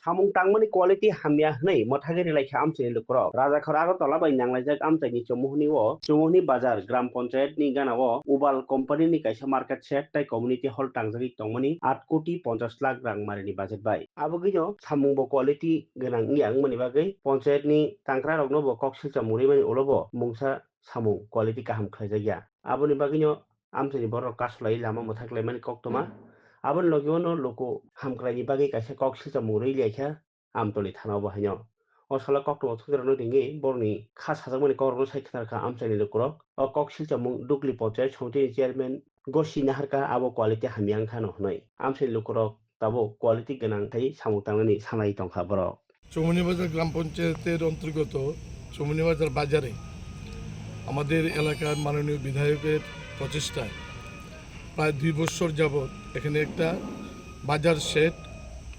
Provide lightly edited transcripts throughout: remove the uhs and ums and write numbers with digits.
samung tangmani quality hamya hnai mothageri laikha amchini lukrok rajakor agotala bai nanglajak amchaini chomuhni o chomuhni bazar gram panchayat ni gana o ubal company ni kaisa market set tai community hall tangjagi tongmani 8 koti 50 lakh rang marini budget bai abogino samung bo quality ganang yang mani bagai panchayat ni tangkra rokno bo koksil chamuri mani olobo mungsa samung quality kaham khlaijagya aboni bagino amchini borok kaslai lama mothak laimani koktoma abon logiono loko hamkraini bagi kaisa koksil chamuri lekha amtoli thana bahaino osala koktoma thukrano dingi borni khas hajakmani korno saikharka amchani lukrok o koksil chamung dukli panchayat somiti chairman gosi naharka abo quality hamyang khano hnai amchani lukrok tabo quality ganang thai samung tangani sanai tongkha borok চৌমুনিবাজার গ্রাম পঞ্চায়েতের অন্তর্গত চৌমুনিবাজার বাজারে আমাদের এলাকার মাননীয় বিধায়কের প্রচেষ্টায় প্রায় 2 বছর যাবৎ এখানে একটা বাজার শেড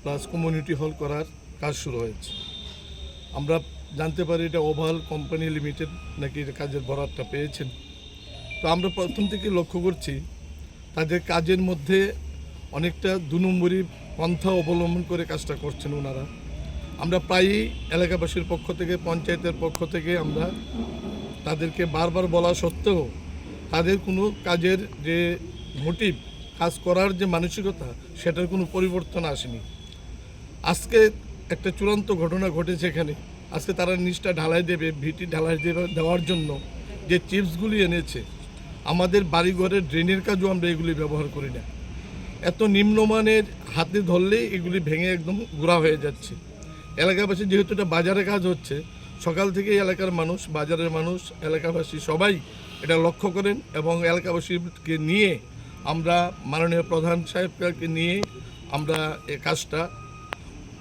প্লাস কমিউনিটি হল করার কাজ শুরু হয়েছে। আমরা জানতে পারি এটা ওভাল কোম্পানি লিমিটেড নাকি এটা কাজের বরাতটা পেয়েছেন। তো আমরা প্রথম থেকে লক্ষ্য করছি তাদের কাজের মধ্যে অনেকটা 2 নম্বরী পন্থা অবলম্বন করে কাজটা করছেন ওনারা। আমরা প্রায়ই এলাকাবাসীর পক্ষ থেকে পঞ্চায়েতের পক্ষ থেকে আমরা তাদেরকে বারবার বলা সত্ত্বেও তাদের কোনো কাজের যে মোটিভ কাজ করার যে মানসিকতা সেটার কোনো পরিবর্তন আসেনি। আজকে একটা চূড়ান্ত ঘটনা ঘটেছে এখানে। আজকে তারা নিচটা ঢালাই দেবে, ভিটি ঢালাই দেওয়ার জন্য যে চিপসগুলি এনেছে, আমাদের বাড়িঘরের ড্রেনের কাজও আমরা এগুলি ব্যবহার করি না। এত নিম্নমানের হাতে ধরলেই এগুলি ভেঙে একদম গুঁড়া হয়ে যাচ্ছে। এলাকাবাসী যেহেতু এটা বাজারে কাজ হচ্ছে, সকাল থেকে এলাকার মানুষ, বাজারের মানুষ, এলাকাবাসী সবাই এটা লক্ষ্য করেন এবং এলাকাবাসীকে নিয়ে আমরা মাননীয় প্রধান সাহেবকে নিয়ে আমরা এই কাজটা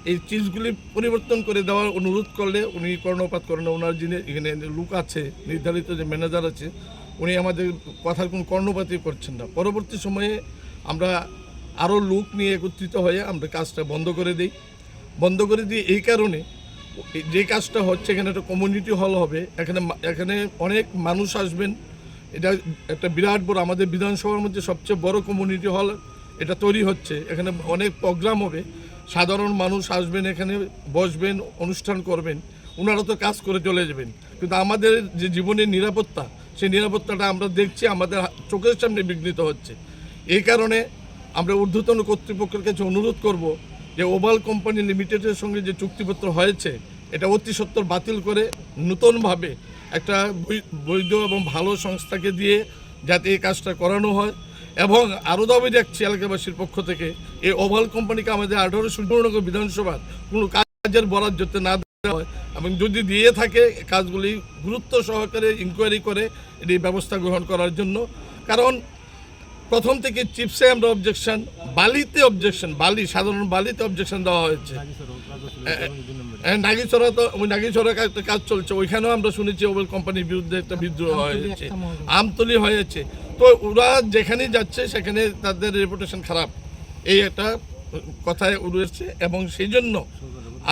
এই চিজগুলি পরিবর্তন করে দেওয়ার অনুরোধ করলে উনি কর্ণপাত করেন। ওনার যিনি এখানে লোক আছে, নির্ধারিত যে ম্যানেজার আছে, উনি আমাদের কথার কোনো কর্ণপাতই করছেন না। পরবর্তী সময়ে আমরা আরও লোক নিয়ে একত্রিত হয়ে আমরা কাজটা বন্ধ করে দিই। বন্ধ করে দিয়ে এই কারণে যে কাজটা হচ্ছে এখানে একটা কমিউনিটি হল হবে, এখানে অনেক মানুষ আসবেন। এটা একটা বিরাট বড়, আমাদের বিধানসভার মধ্যে সবচেয়ে বড় কমিউনিটি হল এটা তৈরি হচ্ছে। এখানে অনেক প্রোগ্রাম হবে, সাধারণ মানুষ আসবেন, এখানে বসবেন, অনুষ্ঠান করবেন, ওনারা তো কাজ করে চলে যাবেন। কিন্তু আমাদের যে জীবনের নিরাপত্তা, সেই নিরাপত্তাটা আমরা দেখছি আমাদের চোখের সামনে বিঘ্নিত হচ্ছে। এই কারণে আমরা ঊর্ধ্বতন কর্তৃপক্ষের কাছে অনুরোধ করব যে ওভাল কোম্পানি লিমিটেডের সঙ্গে যে চুক্তিপত্র হয়েছে এটা অতি সত্বর বাতিল করে নতুনভাবে একটা বৈধ এবং ভালো সংস্থাকে দিয়ে যাতে এই কাজটা করানো হয়। এবং আরও দাবি রাখছি এলাকাবাসীর পক্ষ থেকে, এই ওভাল কোম্পানিকে আমাদের 18 বিধানসভার কোনো কাজের বরাদ যাতে না দেওয়া হয় এবং যদি দিয়ে থাকে কাজগুলি গুরুত্ব সহকারে ইনকোয়ারি করে এই ব্যবস্থা গ্রহণ করার জন্য। কারণ প্রথম থেকে চিপসে আমরা অবজেকশন, বালিতে অবজেকশন, সাধারণ বালিতে অবজেকশন দেওয়া হয়েছে। নাগিছড়া তো ওই নাগিছড়া একটা কাজ চলছে, ওইখানেও আমরা শুনেছি ওভাল কোম্পানির বিরুদ্ধে একটা বিদ্রোহ হয়েছে, আমতলি হয়েছে। তো ওরা যেখানে যাচ্ছে সেখানে তাদের রেপুটেশন খারাপ, এই একটা কথায় উড়েছে। এবং সেই জন্য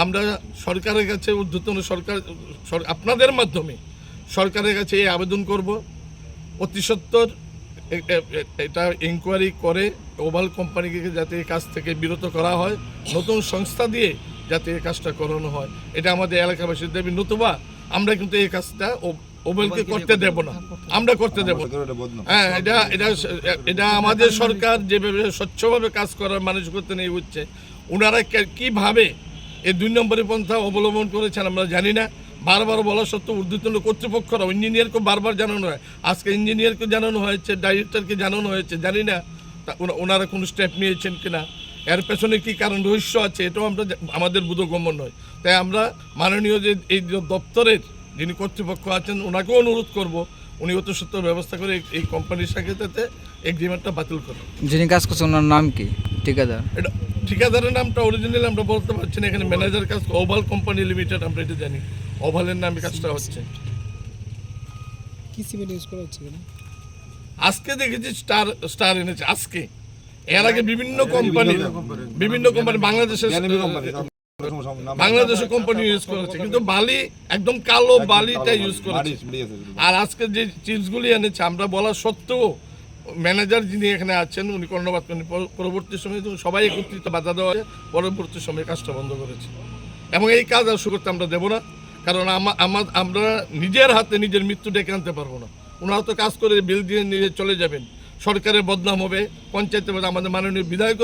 আমরা সরকারের কাছে, ঊর্ধ্বতন সরকার আপনাদের মাধ্যমে সরকারের কাছে এই আবেদন করব, অতি সত্বর এটা ইনকোয়ারি করে ওভাল কোম্পানিকে যাতে এই কাজ থেকে বিরত করা হয়, নতুন সংস্থা দিয়ে যাতে এই কাজটা করানো হয়, এটা আমাদের এলাকাবাসীর দাবি। নতুবা আমরা কিন্তু এই কাজটা ওভালকে করতে দেব না, আমরা করতে দেব। হ্যাঁ, এটা আমাদের সরকার যেভাবে স্বচ্ছভাবে কাজ করার মানসিকতা নিয়ে হচ্ছে, ওনারা কীভাবে এই 2 নম্বরী পন্থা অবলম্বন করেছেন আমরা জানি না। বারবার বলা সত্ত্বেও ঊর্ধ্বতন কর্তৃপক্ষরা, ইঞ্জিনিয়ারকে বারবার জানানো হয়, আজকে ইঞ্জিনিয়ারকে জানানো হয়েছে, ডাইরেক্টরকে জানানো হয়েছে, জানি না ওনারা কোনো স্টেপ নিয়েছেন কিনা, এর পেছনে কী কারণ রহস্য আছে এটাও আমরা আমাদের বোধগম্য নয়। তাই আমরা মাননীয় যে এই দপ্তরের যিনি কর্তৃপক্ষ আছেন ওনাকেও অনুরোধ করব উনি অতি সত্বর ব্যবস্থা করে এই কোম্পানির সাথে এগ্রিমেন্টটা বাতিল করেন। যিনি কাজ করছেন ওনার নাম কি? ঠিকাদার? এটা ঠিকাদারের নামটা অরিজিনালি আমরা বলতে পারছি না, এখানে ম্যানেজার কাজ ওভাল কোম্পানি লিমিটেড, আমরা এটা জানি ওভালের নামে কাজটা হচ্ছে। কি সিমেন্ট ইউজ করা হচ্ছে? আজকে দেখেছি স্টার এনেছে আজকে, এর আগে বিভিন্ন কোম্পানি বাংলাদেশের কোম্পানি ইউজ করেছে, কিন্তু বালি একদম কালো বালিটা ইউজ করেছে। আর আজকে যে চিপসগুলি এনেছে আমরা বলা সত্ত্বেও ম্যানেজার যিনি এখানে আছেন উনি কর্ণপাত করেন। পরবর্তী সময়ে যখন সবাই একত্রিত বাধা দেওয়া হয়, পরবর্তী সময়ে কাজটা বন্ধ করেছে। এবং এই কাজ আর শুরু করতে আমরা দেবো না, কারণ আমরা নিজের হাতে নিজের মৃত্যু ডেকে আনতে পারবো না। ওনারা তো কাজ করে বিল দিয়ে নিয়ে চলে যাবেন, সরকারের বদনাম হবে, পঞ্চায়েতে আমাদের মাননীয় বিধায়ক